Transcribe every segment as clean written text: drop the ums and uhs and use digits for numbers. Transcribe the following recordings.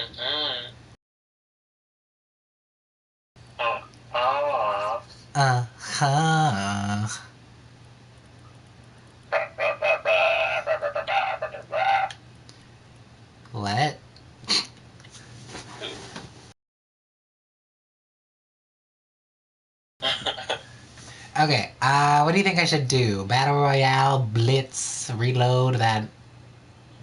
Mm-hmm. Oh. Uh-huh. What? Okay, what do you think I should do? Battle Royale, Blitz, Reload, that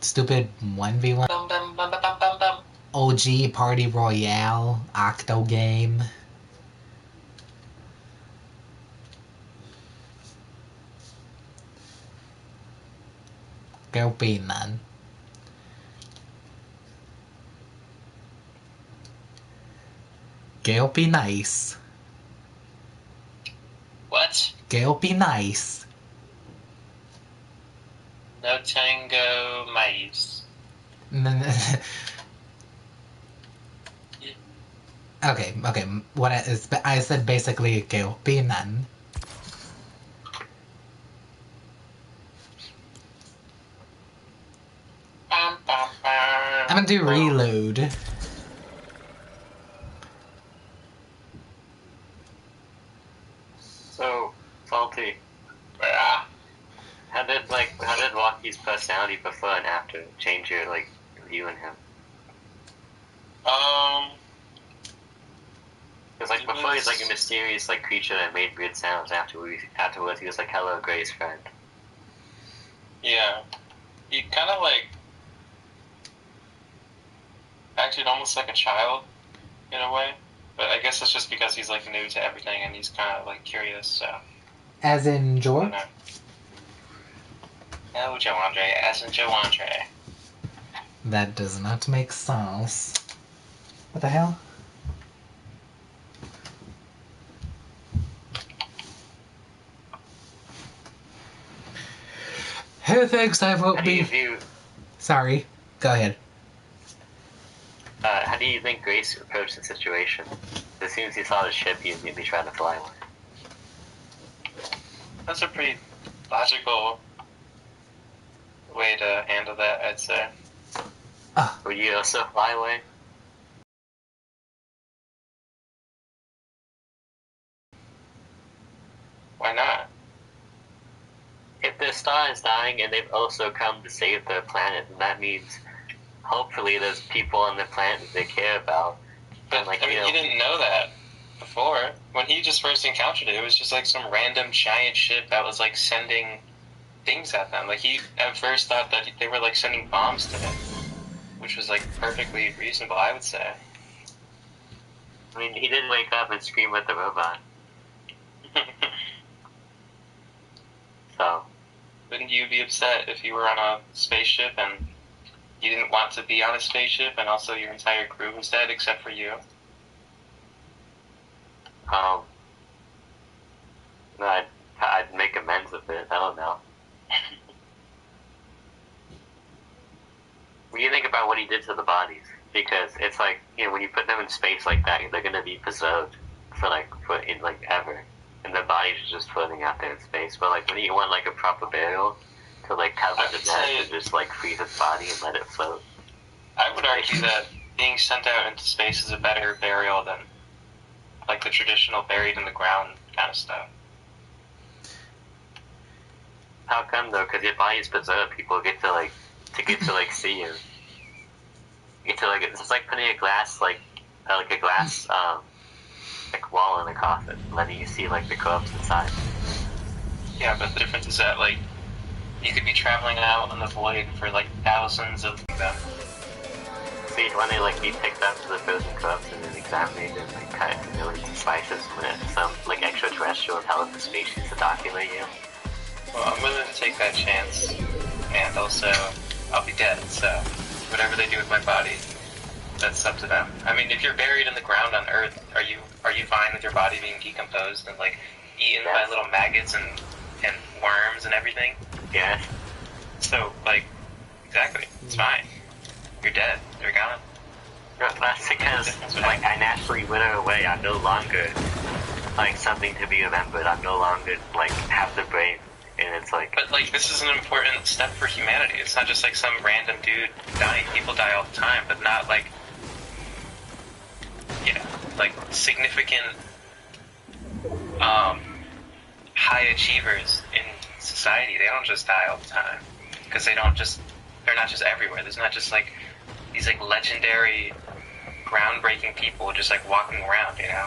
stupid 1v1? Bum, bum, bum, bum, bum, bum. OG Party Royale, Octo game. Kêu pin man. Kêu be nice. What? Kêu be nice. No tango mice. Okay, what I said basically kêu be none. Bum, bum, bum. I'm gonna do Reload. So, Salty, how did Rocky's personality before and after change your view on him? Because before he's like a mysterious creature that made weird sounds. Afterwards he was like hello Grace friend. Yeah. He kind of acted almost like a child in a way. But I guess it's just because he's new to everything and he's kind of curious, so. As in George? No, Joe Andre, as in Joe Andre. That does not make sense. What the hell? Who thinks I won't be... Sorry, go ahead. How do you think Grace approached the situation? As soon as he saw the ship, he immediately tried to fly away. That's a pretty logical way to handle that, I'd say. Would you also fly away? Why not? If their star is dying and they've also come to save their planet, then that means hopefully there's people on the planet that they care about. But and, you didn't know that before. When he just first encountered it, it was just some random giant ship that was sending things at them. He at first thought that they were sending bombs to him, which was perfectly reasonable, I would say. I mean, he did wake up and scream at the robot. So, wouldn't you be upset if you were on a spaceship and you didn't want to be on a spaceship and also your entire crew was dead except for you? No, I'd make amends with it. I don't know. What do you think about what he did to the bodies? Because it's when you put them in space like that, they're gonna be preserved for ever, and their bodies are just floating out there in space. But when you want a proper burial to cover the dead and just freeze its body and let it float. I would argue that being sent out into space is a better burial than the traditional buried in the ground kind of stuff. How come though? Because your body's preserved, people get to see you. You get to it's like putting a glass wall in a coffin, letting you see the corpse inside. Yeah, but the difference is that you could be traveling out in the void for thousands of them. So you'd want to be picked up to the frozen corpse and then examined and cut into millions of slices when some extraterrestrial intelligent species to document you. Well, I'm willing to take that chance, and also I'll be dead, so whatever they do with my body, that's up to them. I mean, if you're buried in the ground on Earth, are you fine with your body being decomposed and eaten by little maggots and worms and everything? Yeah. So exactly, it's fine. You're dead. You're gone. No, that's because I naturally wither away. I'm no longer something to be remembered. I'm no longer have the brain. And it's But this is an important step for humanity. It's not just some random dude dying. People die all the time, but not like significant high achievers in society, they don't just die all the time because they're not just everywhere. There's not just like these like legendary, groundbreaking people just like walking around. You know,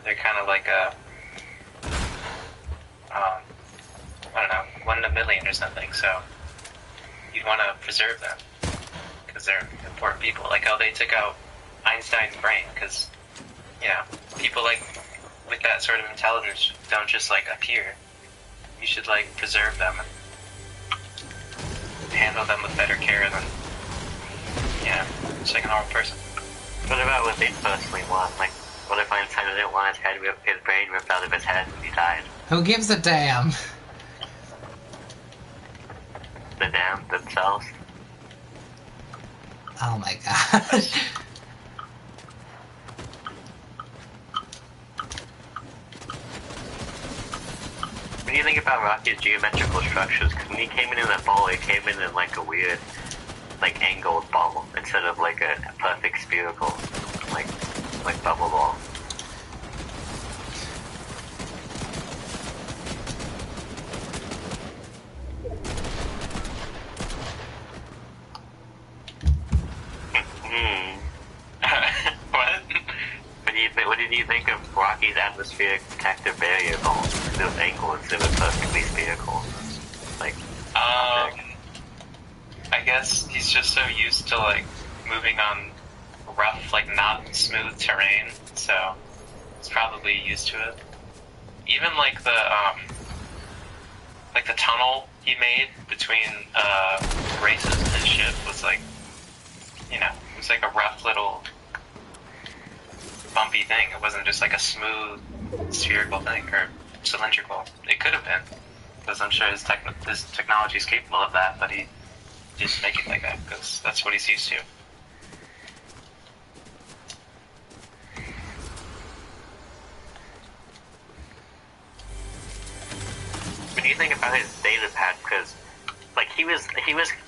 they're kind of like I don't know, 1 in a million or something. So you'd want to preserve them because they're important people. Like how they took out Einstein's brain because, you know, people like with that sort of intelligence don't just like appear. You should like preserve them and handle them with better care than, you know, just like a normal person. What about what they personally want? Like, what if Einstein didn't want his brain ripped out of his head when he died? Who gives a damn? The damn themselves. Oh my gosh. When you think about Rocky's geometrical structures, because when he came in that ball, it came in like a weird, like angled ball instead of like a perfect spherical, like bubble ball. What did you think of Rocky's atmospheric protective barrier ball? Those angles, they were perfectly spherical. Like, I guess he's just so used to like moving on rough, like not smooth terrain, so he's probably used to it. Even like the tunnel he made between races in his ship was like, you know, it was like a rough little bumpy thing. It wasn't just like a smooth spherical thing or cylindrical. It could have been, because I'm sure his technology is capable of that, but he didn't make it like that because that's what he's used to. What do you think about his data pad? Because like he was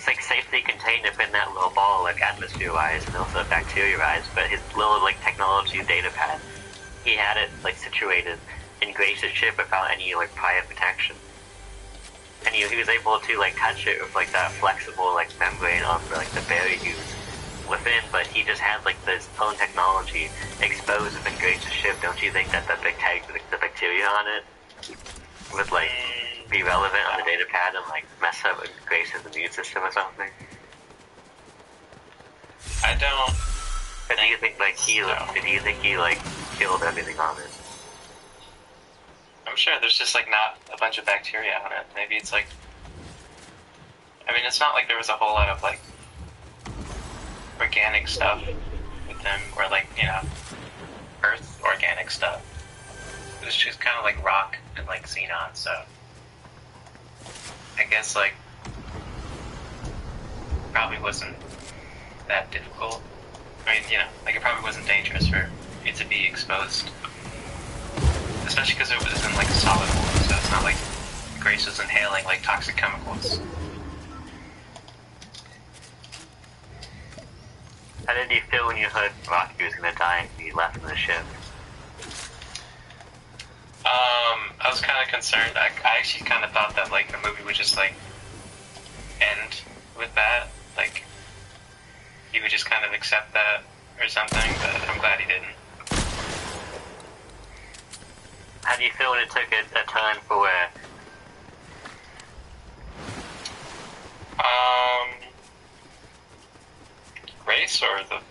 like safely contained up in that little ball, like atmosphere-wise and also bacteria-wise. But his little like technology data pad, he had it like situated in Grace's ship without any like prior protection, and he was able to like touch it with like that flexible like membrane on the, like the barrier within. But he just had like this own technology exposed within Grace's ship. Don't you think that the bacteria on it would like be relevant on the data pad and like mess up with Grace's immune system or something? I don't. But do you think like he like killed everything on it? I'm sure there's just like not a bunch of bacteria on it. Maybe it's like, I mean, it's not like there was a whole lot of like organic stuff with them, or like, you know, Earth organic stuff. It was just kind of like rock and like xenon, so I guess like probably wasn't that difficult. I mean, you know, like it probably wasn't dangerous for it to be exposed, especially because it was in like a solid form, so it's not like Grace was inhaling like toxic chemicals. How did you feel when you heard Rocky was gonna die and you left in the ship? I was kind of concerned. I actually kind of thought that like the movie would just like end with that, like he would just kind of accept that or something, but I'm glad he didn't. How do you feel when it took a turn for Grace or the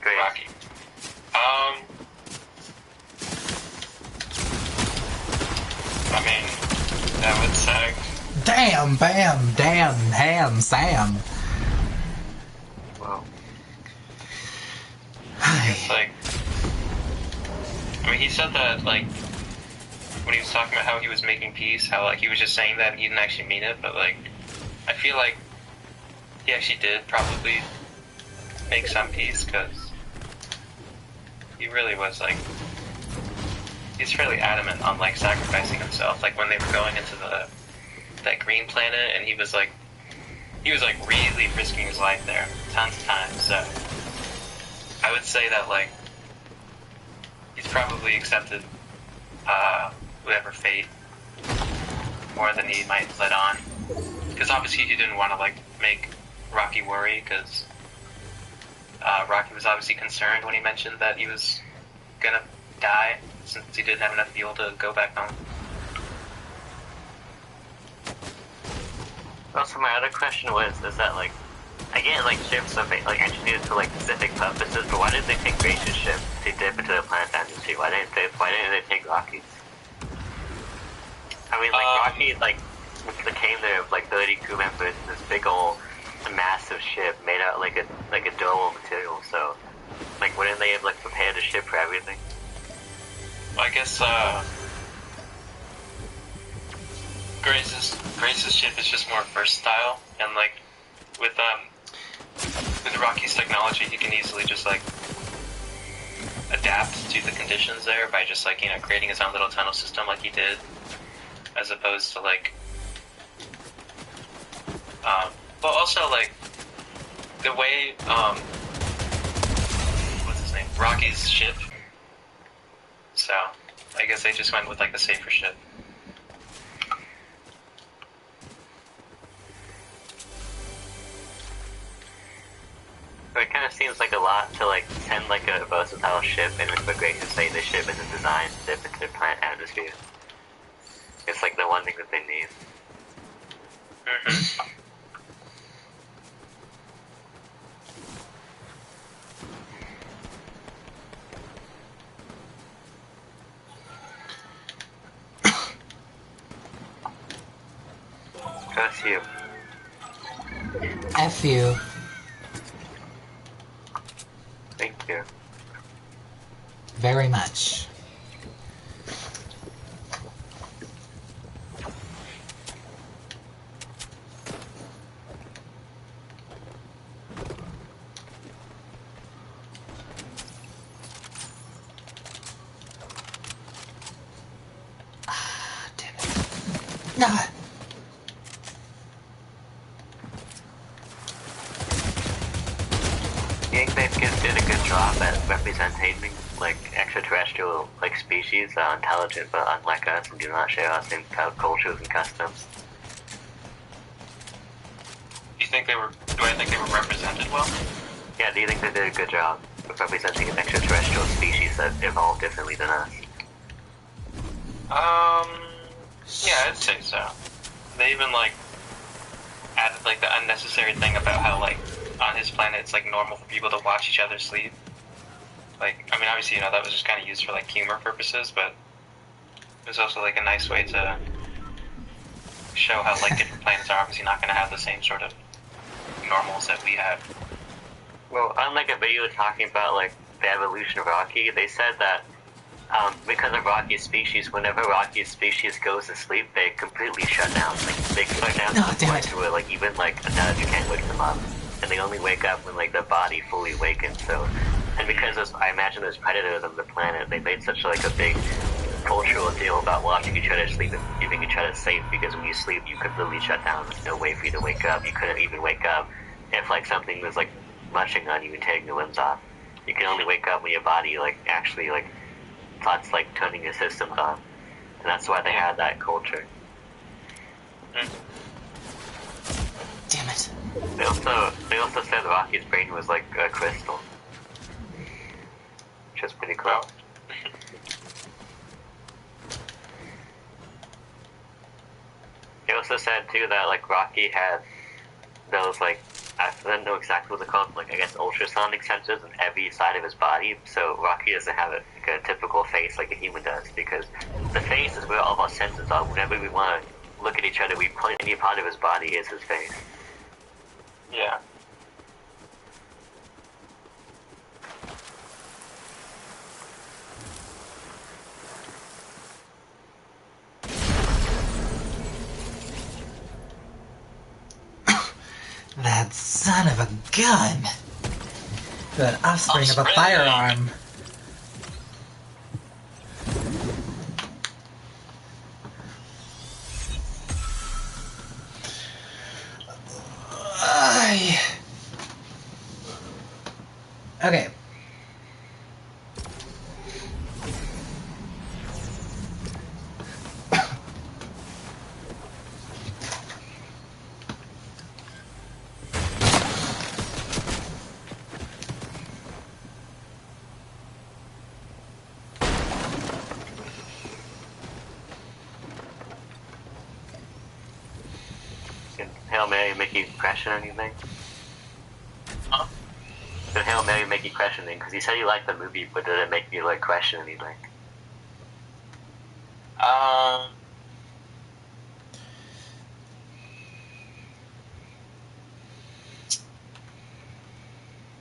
Grace? Rocky? I mean, that would suck. Damn, bam, damn, ham, Sam. Wow. It's like, I mean, he said that, like, when he was talking about how he was making peace, how, like, he was just saying that and he didn't actually mean it, but, like, I feel like he actually did probably make some peace, because he really was, like, he's fairly adamant on, like, sacrificing himself. Like, when they were going into that green planet, and he was, like, really risking his life there tons of times, so I would say that, like, he's probably accepted whatever fate more than he might let on. Because obviously he didn't want to like make Rocky worry, because Rocky was obviously concerned when he mentioned that he was gonna die, since he didn't have enough fuel to go back home. Also, my other question was, is that like, I get like ships are like engineered for like specific purposes, but why did they take Grace's ship to dip into the planet's atmosphere? Why didn't they take Rocky's? I mean, like Rocky like came there with like 30 crew members in this big old massive ship made out like a durable material. So, like, wouldn't they have like prepared the ship for everything? Well, I guess Grace's ship is just more versatile, and like with Rocky's technology, he can easily just like adapt to the conditions there by just like, you know, creating his own little tunnel system like he did, as opposed to like but also like the way what's his name, Rocky's ship, so I guess they just went with like the safer ship. It kind of seems like a lot to like send like a versatile ship, and for Grace to say the ship isn't designed to dip into the planet atmosphere. It's like the one thing that they need. Curse you. F you. Thank you. Very much. Damn it. No. You think they did a good job at representing like extraterrestrial like species that are intelligent but unlike us and do not share our same cultures and customs? Do I think they were represented well? Yeah, do you think they did a good job of representing an extraterrestrial species that evolved differently than us? Yeah, I'd say so. They even like added like the unnecessary thing about how like on his planet it's like normal for people to watch each other sleep. Like, I mean, obviously, you know, that was just kind of used for like humor purposes, but it was also like a nice way to show how like different planets are obviously not going to have the same sort of normals that we have. Well, unlike a video talking about like the evolution of Rocky, they said that because of Rocky's species, whenever Rocky's species goes to sleep, they completely shut down. Like they shut down to the point where like even like a nudge can't wake them up, and they only wake up when like their body fully awakens. So, and because I imagine there's predators on the planet, they made such like a big cultural deal about watching each other sleep and keeping each other safe. Because when you sleep, you completely shut down. There's no way for you to wake up. You couldn't even wake up if like something was like munching on you and taking your limbs off. You can only wake up when your body like actually like starts like turning your systems on, and that's why they had that culture. Damn it. They also said Rocky's brain was like a crystal, which is pretty cool. They also said too that like Rocky had those like, I don't know exactly what they're called, like I guess ultrasonic sensors in every side of his body. So Rocky doesn't have like a typical face like a human does, because the face is where all of our senses are. Whenever we want to look at each other, we point any part of his body is his face. Yeah. That son of a gun! The offspring of a firearm. Okay. Mary make you question anything? Huh? Did Hail Mary make you question anything? Because you said you liked the movie, but did it make you like question anything?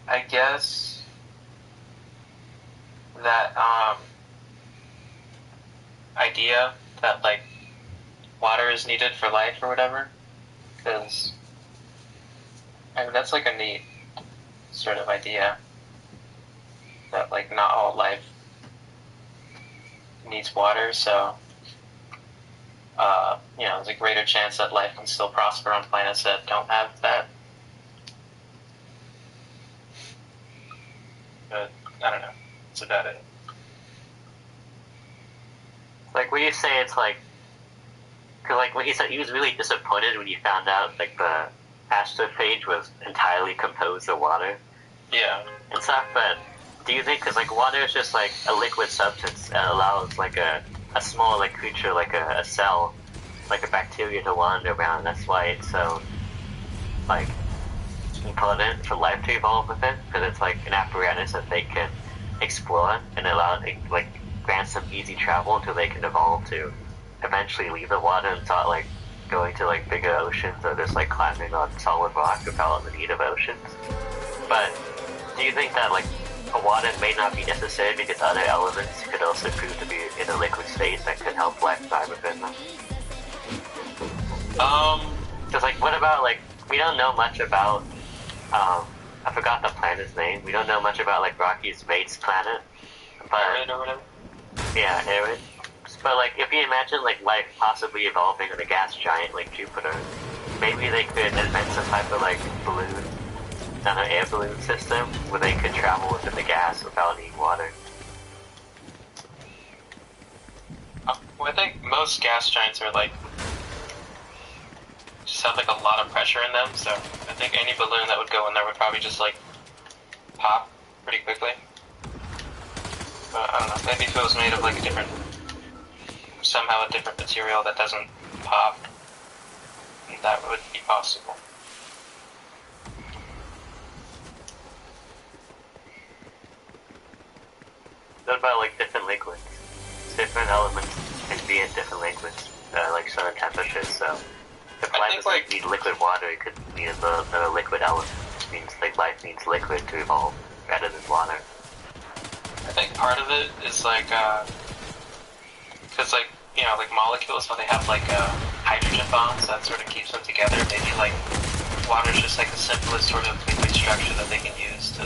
I guess that idea that like water is needed for life or whatever, because I mean that's like a neat sort of idea that like not all life needs water, so there's a greater chance that life can still prosper on planets that don't have that. But I don't know. That's about it. Like when you say it's like, cause like when he said he was really disappointed when you found out like the astropage was entirely composed of water. Yeah. And stuff, but do you think, because like water is just like a liquid substance that allows like a small like creature like a cell, like a bacteria to wander around, that's why it's so like important for life to evolve with it, because it's like an apparatus that they can explore and allow like grants them easy travel until they can evolve to eventually leave the water and start like going to like bigger oceans or just like climbing on solid rock without the need of oceans. But do you think that like water may not be necessary because other elements could also prove to be in a liquid state that could help life thrive within them? Because like what about like we don't know much about I forgot the planet's name. We don't know much about like Rocky's mate's planet. But Arid or whatever? yeah, Arid. But like if you imagine like life possibly evolving in a gas giant like Jupiter, maybe they could invent some type of like balloon, an air balloon system where they could travel within the gas without needing water. Well, I think most gas giants are like just have like a lot of pressure in them, so I think any balloon that would go in there would probably just like pop pretty quickly. But I don't know, maybe if it was made of like a different material that doesn't pop, that would be possible. What about like different liquids? Different elements can be in different liquids, like certain temperatures. So if life like need liquid water, it could need a liquid element. Which means like life needs liquid to evolve rather than water. I think part of it is like, because like like molecules, how they have like hydrogen bonds that sort of keeps them together. Maybe like water's just like the simplest sort of liquid structure that they can use to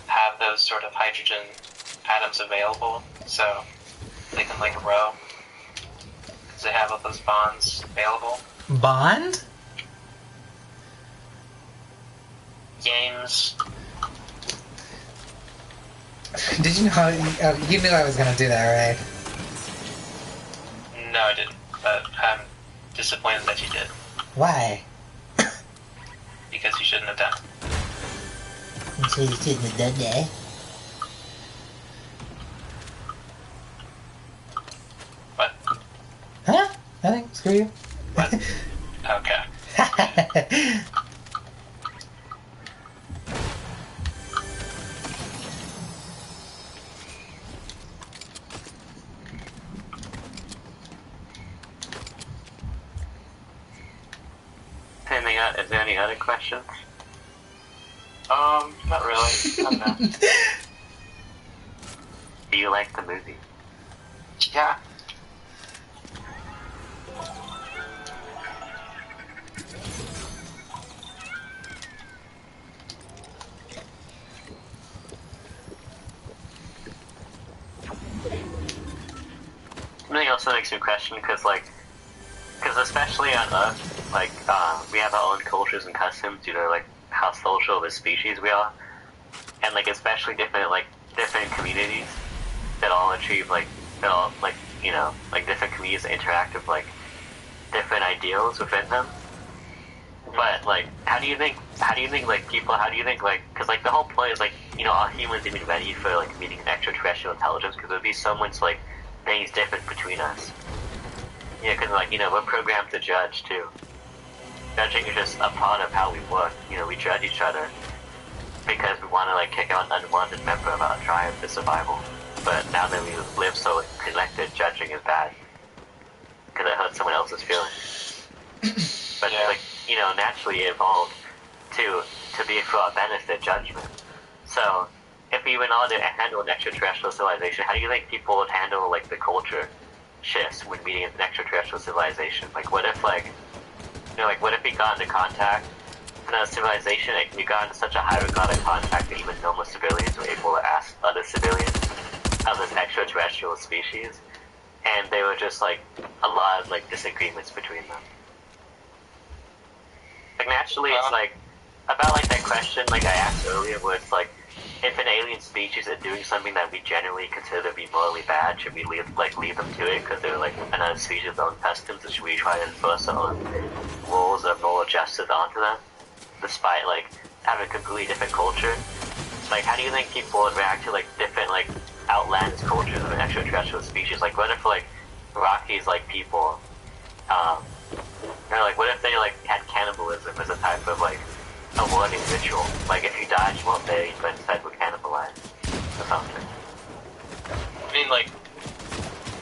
have those sort of hydrogen atoms available, so they can like grow because they have all those bonds available. Bond? Games. Did you know? You knew I was gonna do that, right? No, I didn't, but I'm disappointed that you did. Why? Because you shouldn't have done it. So you shouldn't have done that. What? Huh? Nothing. Screw you. What? Okay. Is there any other questions? Not really. I don't know. Do you like the movie? Yeah. Something else that makes me question, because especially on Earth, like, we have our own cultures and customs due to, like, how social of a species we are. And, like, especially different communities that all achieve, like, different communities that interact with, like, different ideals within them. But, like, how do you think, like, because, like, the whole point is, like, all humans need to be ready for, like, meeting extraterrestrial intelligence, because there'd be so much, like, things different between us. Yeah, because, like, we're programmed to judge, too. judging is just a part of how we work. You know, we judge each other because we want to like kick out an unwanted member of our tribe for survival. But now that we live so connected, judging is bad because it hurts someone else's feelings. But Yeah. like, you know, naturally evolved to be for our benefit judgment. So if we went on to handle an extraterrestrial civilization, how do you think people would handle like the culture shifts when meeting an extraterrestrial civilization? Like what if like, you know, like what if we got into contact in a civilization, like, we got into such a high regard of contact that even normal civilians were able to ask other civilians of this extraterrestrial species, and they were just like a lot of like disagreements between them. Like naturally, it's like about like that question like I asked earlier, where it's like, if an alien species is doing something that we generally consider to be morally bad, should we leave them to it because they're like another species of their own customs, or should we try to enforce our own rules of moral justice onto them, despite like having a completely different culture? Like, how do you think people would react to like different like outlandish cultures of an extraterrestrial species? Like, what if like Rockies like people, or like what if they like had cannibalism as a type of like a wording ritual? Like if you died, you won't bathe, but instead would cannibalize or something. I mean, like,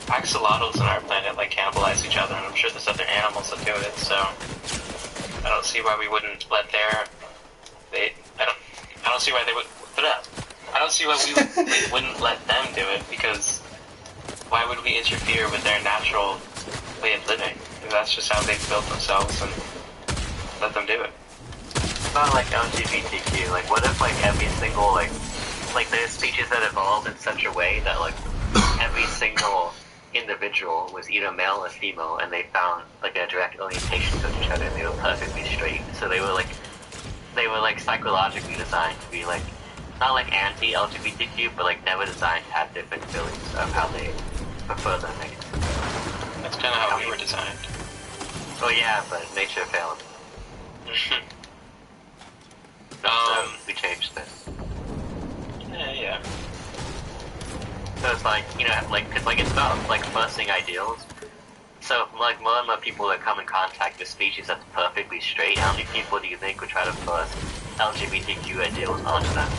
axolotls on our planet like cannibalize each other, and I'm sure there's other animals that do it. So I don't see why we wouldn't let I don't see why they would. I don't see why we wouldn't let them do it, because why would we interfere with their natural way of living? If that's just how they've built themselves, and let them do it. About like LGBTQ, like what if like every single like there's species that evolved in such a way that like every single individual was either male or female, and they found like a direct orientation to each other, and they were perfectly straight. So they were like psychologically designed to be like not like anti-LGBTQ, but like never designed to have different feelings of how they prefer them. That's kind of how we were designed. Oh yeah, but nature failed. So we changed this. Yeah. So it's like, you know, like, cause like it's about like forcing ideals. So like more and more people that come in contact with species that's perfectly straight, how many people do you think would try to force LGBTQ ideals onto them,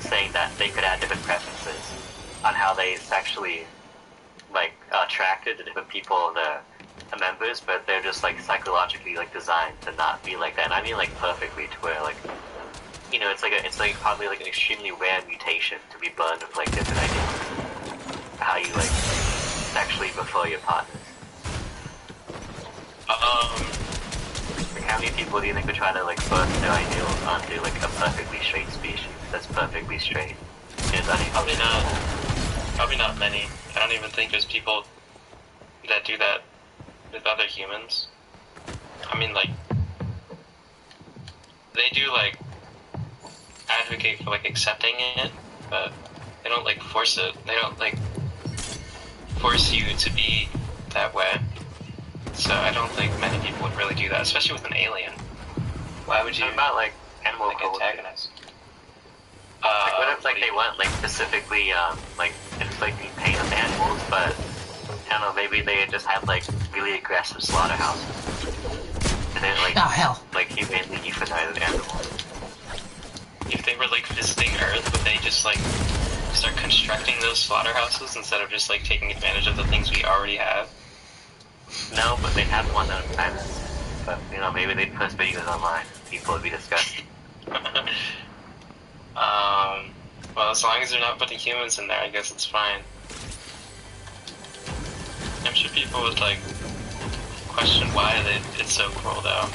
saying that they could have different preferences on how they sexually like attracted to different people, the members, but they're just like psychologically like designed to not be like that. And I mean like perfectly, to where like, you know, it's like probably like an extremely rare mutation to be born with like different ideals, how you like sexually prefer your partners. Like how many people do you think would try to like force their ideals onto like a perfectly straight species that's perfectly straight? Probably not many. I don't even think there's people that do that with other humans. I mean, like, they do like advocate for like accepting it, but they don't like force it. They don't like force you to be that way. So I don't think many people would really do that, especially with an alien. Why would you? What about like animal like cruelty? antagonize? Like what if like they weren't like specifically like inflicting pain on animals, but I don't know, maybe they just had like really aggressive slaughterhouses, and then like like humanely euthanized animals. If they were like visiting Earth, would they just like start constructing those slaughterhouses instead of just like taking advantage of the things we already have? No, but they have one on the planet. But you know, maybe they'd post videos online. People would be disgusted. Well, as long as they're not putting humans in there, I guess it's fine. I'm sure people would like question why it's so cruel, though.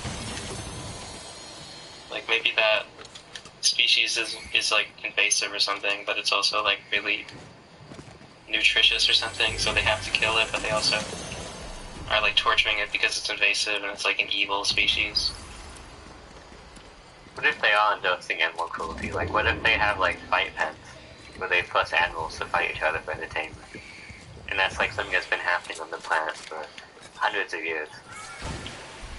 Like maybe that species is like invasive or something, but it's also like really nutritious or something, so they have to kill it, but they also are like torturing it because it's invasive and it's like an evil species. What if they are endorsing animal cruelty? Like, what if they have like fight pens where they force animals to fight each other for entertainment? And that's like something that's been happening on the planet for hundreds of years.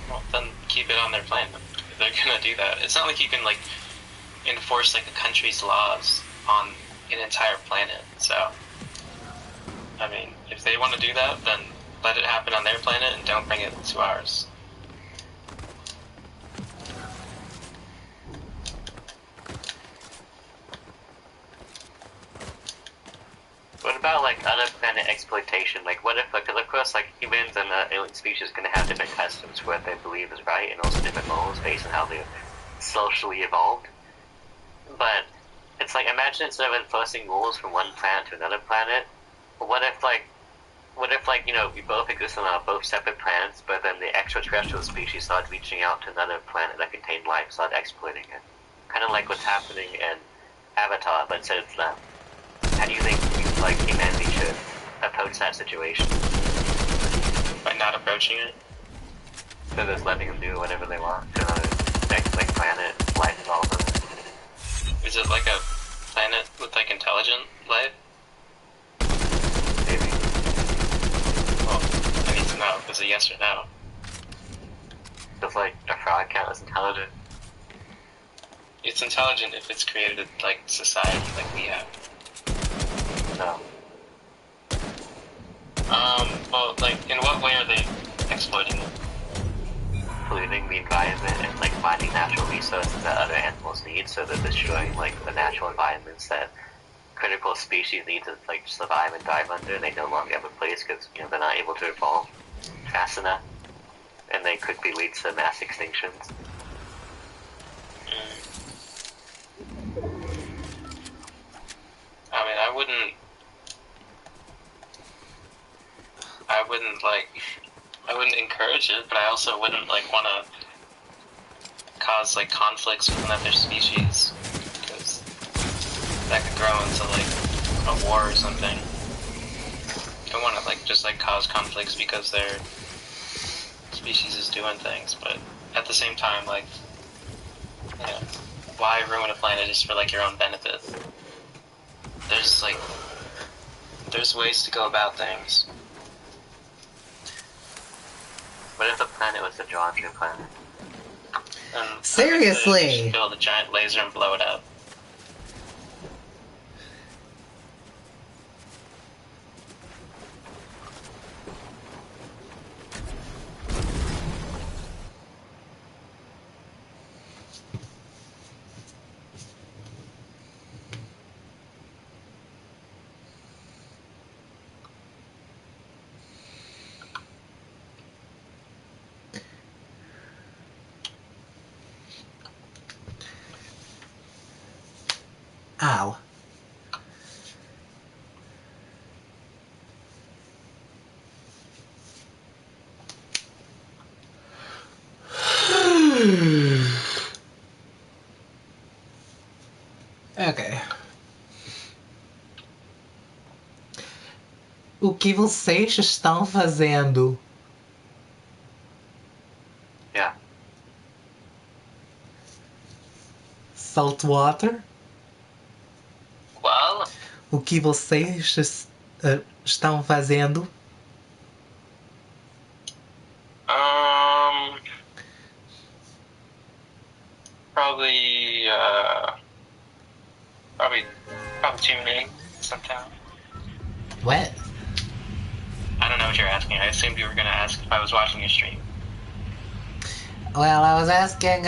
Well, then keep it on their planet. If they're gonna do that, it's not like you can like enforce like a country's laws on an entire planet. So, I mean, if they want to do that, then let it happen on their planet and don't bring it to ours. exploitation. Like, what if, because of course, like, humans and alien species are going to have different customs for what they believe is right, and also different morals based on how they're socially evolved. But it's like, imagine instead of enforcing rules from one planet to another planet, what if, you know, we both exist on both separate planets, but then the extraterrestrial species started reaching out to another planet that contained life, started exploiting it? Kind of like what's happening in Avatar, but instead it's them. How do you think humanity should approach that situation? By not approaching it? So just letting them do whatever they want to another next planet, life evolves on it. Is it like a planet with like intelligent life? Maybe. Well, I need to know. Is it yes or no? Does like a frog count as intelligent? It's intelligent if it's created like society like we have. No. Well, like, in what way are they exploiting it? Polluting the environment and like finding natural resources that other animals need, so they're destroying like the natural environments that critical species need to like survive and thrive under, and they no longer have a place because, you know, they're not able to evolve fast enough, and they could be lead to mass extinctions. I mean, I wouldn't encourage it, but I also wouldn't like want to cause like conflicts with another species, because that could grow into like a war or something. I don't want to like just like cause conflicts because their species is doing things, but at the same time, like, you know, why ruin a planet just for like your own benefit? There's ways to go about things. What if the planet was a Georgia planet? And Seriously? just build a giant laser and blow it up. Ow. Ok. O que vocês estão fazendo? Yeah. Saltwater? Well, O que vocês estão fazendo? probably tuning sometime. What? I don't know what you're asking. I assumed you were gonna ask if I was watching your stream. Well, I was asking,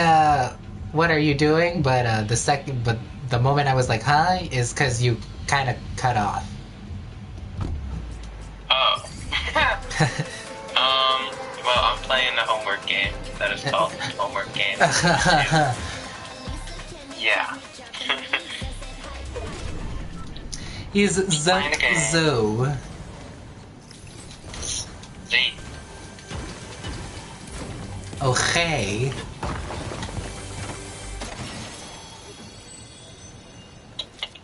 what are you doing? But the moment I was like, hi, is because you kind of cut off. Oh. Well, I'm playing a homework game that is called Homework Game. Yeah. He's playing a game. Zoe. Z. Okay.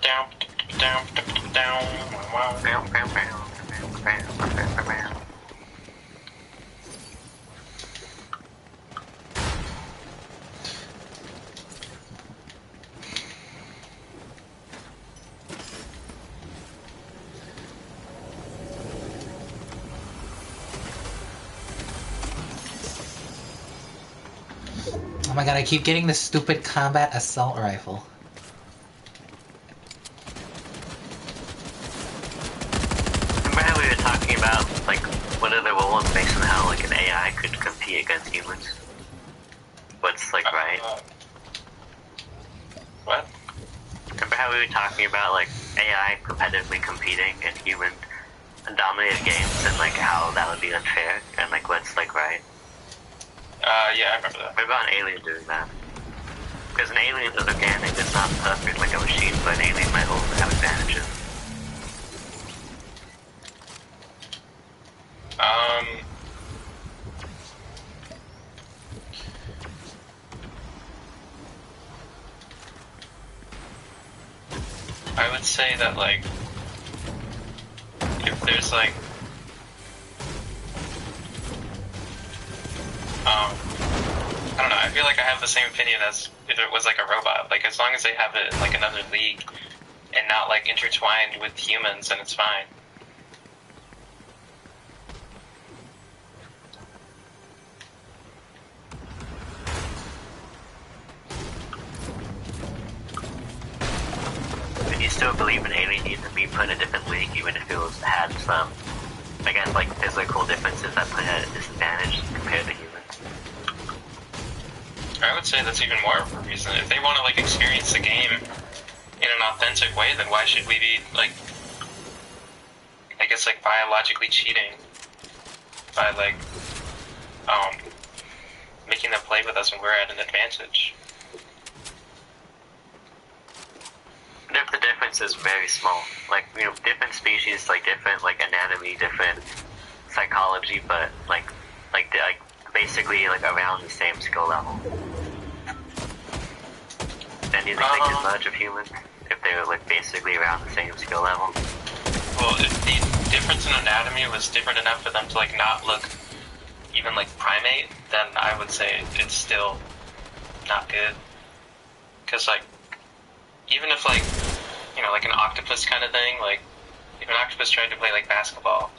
Down, down, down, Oh my god, I keep getting this stupid combat assault rifle. Remember how we were talking about, like, what are the roles based on how, like, an AI could compete against humans? What's, like, right? What? Remember how we were talking about, like, AI competitively competing and humans dominated games and like how that would be unfair and like what's like right. Yeah, I remember that. What about an alien doing that? Because an alien is organic, it's not perfect like a machine, but an alien might also have advantages. I would say that, like, if there's, like, I don't know, I feel like I have the same opinion as if it was, like, a robot. Like, as long as they have it in, like, another league and not, like, intertwined with humans, then it's fine. But you still believe an alien needs to be put in a different league, even if it was had some, I guess, like, physical differences that put it at a disadvantage compared to humans. I would say that's even more of a reason. If they want to, like, experience the game in an authentic way, then why should we be, like, I guess, like, biologically cheating by, like, making them play with us when we're at an advantage? But if the difference is very small, like, you know, different species, like, different, like, anatomy, different psychology, but, like basically, like, around the same skill level. Then do you think they could merge with humans if they were, like, basically around the same skill level? Well, if the difference in anatomy was different enough for them to, like, not look even, like, primate, then I would say it's still not good. Because, like, even if, like, you know, like an octopus kind of thing, like, if an octopus tried to play, like, basketball,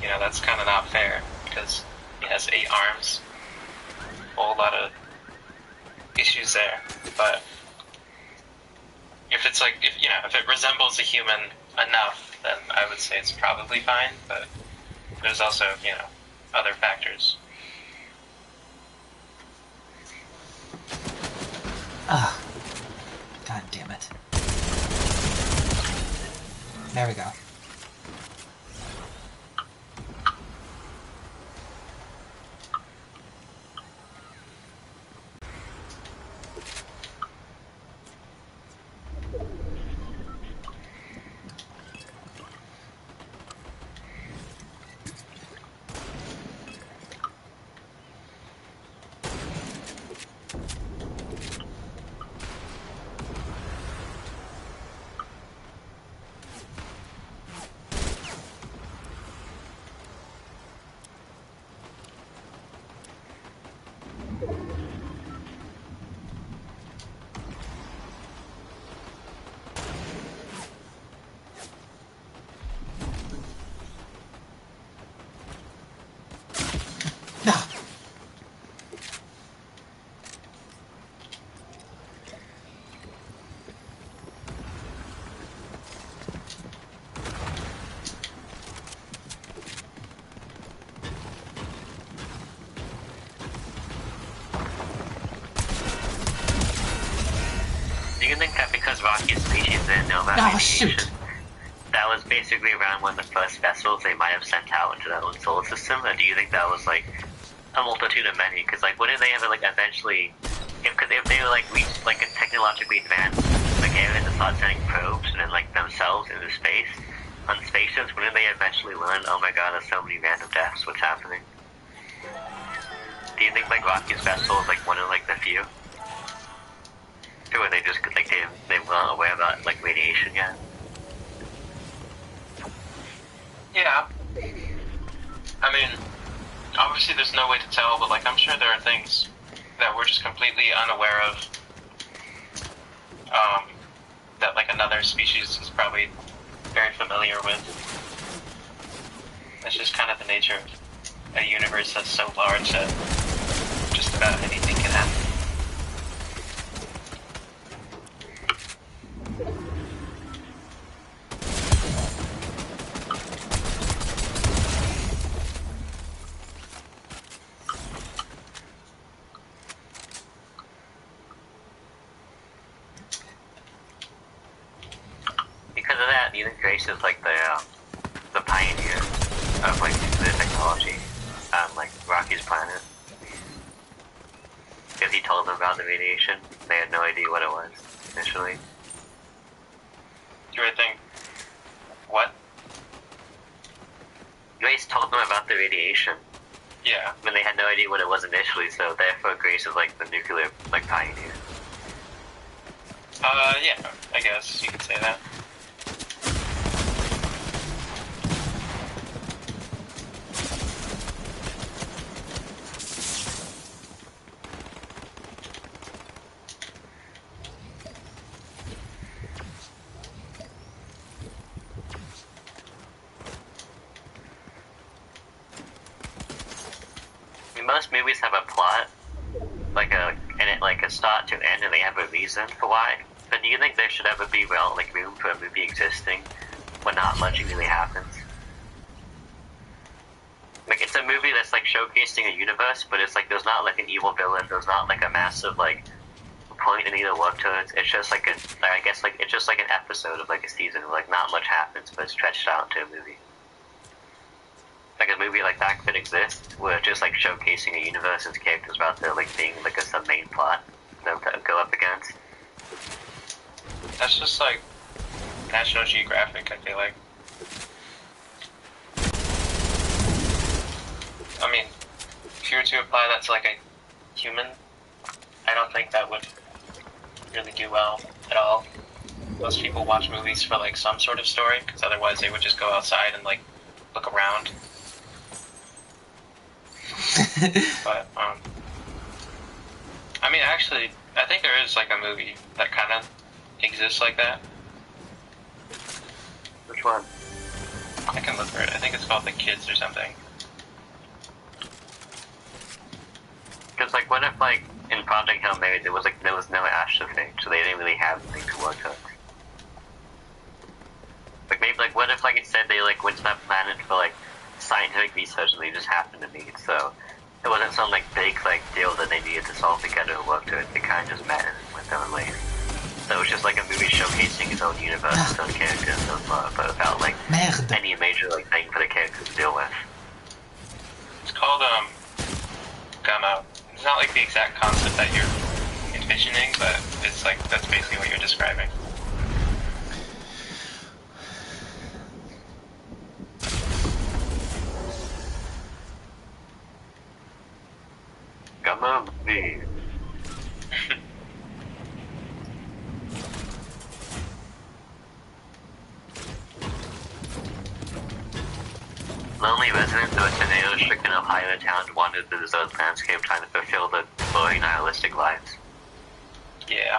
you know, that's kind of not fair, because it has 8 arms. A whole lot of issues there. But if it's, like, if, you know, if it resembles a human enough, then I would say it's probably fine, but there's also, you know, other factors. Ugh. God damn it. There we go. Do you think that because Rocky's species didn't know about radiation, that was basically around one of the first vessels they might have sent out into their own solar system? Or do you think that was, like, a multitude of many? Because, like, wouldn't they ever, like, eventually, if they were, like, reached, like, a technologically advanced, like, area to start sending probes and then, like, themselves into space, on spaceships, wouldn't they eventually learn, oh my god, there's so many random deaths, what's happening? Do you think, like, Rocky's vessel is, like, one of, like, the few? Or they just, like, they weren't aware about, like, radiation yet? Yeah. I mean, obviously there's no way to tell, but, like, I'm sure there are things that we're just completely unaware of, that, like, another species is probably very familiar with. It's just kind of the nature of a universe that's so large that just about anything can happen. Because of that, do you think Grace is, like, the pioneer of like nuclear technology on like Rocky's planet. Because he told them about the radiation. They had no idea what it was initially. You would think, what? Grace told them about the radiation. Yeah. When they had no idea what it was initially, so therefore Grace is like the nuclear like pioneer. Yeah, I guess you could say that. I mean, most movies have a plot, like a start to end, and they have a reason for why. But do you think there should ever be room for a movie existing when not much really happens? Like it's a movie that's like showcasing a universe, but it's like there's not like an evil villain, there's not like a massive like point in either work towards. It's just like it's just like an episode of like a season where like not much happens, but it's stretched out into a movie. Like a movie like that could exist, where it's just like showcasing a universe and characters about there like being like some main plot to go up against. That's just like National Geographic, I feel like. I mean, if you were to apply that to like a human, I don't think that would really do well at all. Most people watch movies for like some sort of story, because otherwise they would just go outside and like look around. But I mean, actually, I think there is like a movie that kind of exists like that. Which one? I can look for it. I think it's called The Kids or something. Because like, what if like in Project Hail Mary there was no astrophysics, so they didn't really have anything to work on. Like maybe like what if like instead they like went to that planet for like scientific research and they just happened to meet, so it wasn't some like big like deal that they needed to solve together and work to it. They kind of just met and went their own ways. So it was just like a movie showcasing its own universe, its own characters, its own plot, but without like any major like thing for the characters to deal with. It's called Gamma. It's not like the exact concept that you're envisioning, but it's like that's basically what you're describing. Gamma V. Lonely residents of a tornado-stricken Ohio town wandered through the zone landscape trying to fulfill the boring nihilistic lives. Yeah.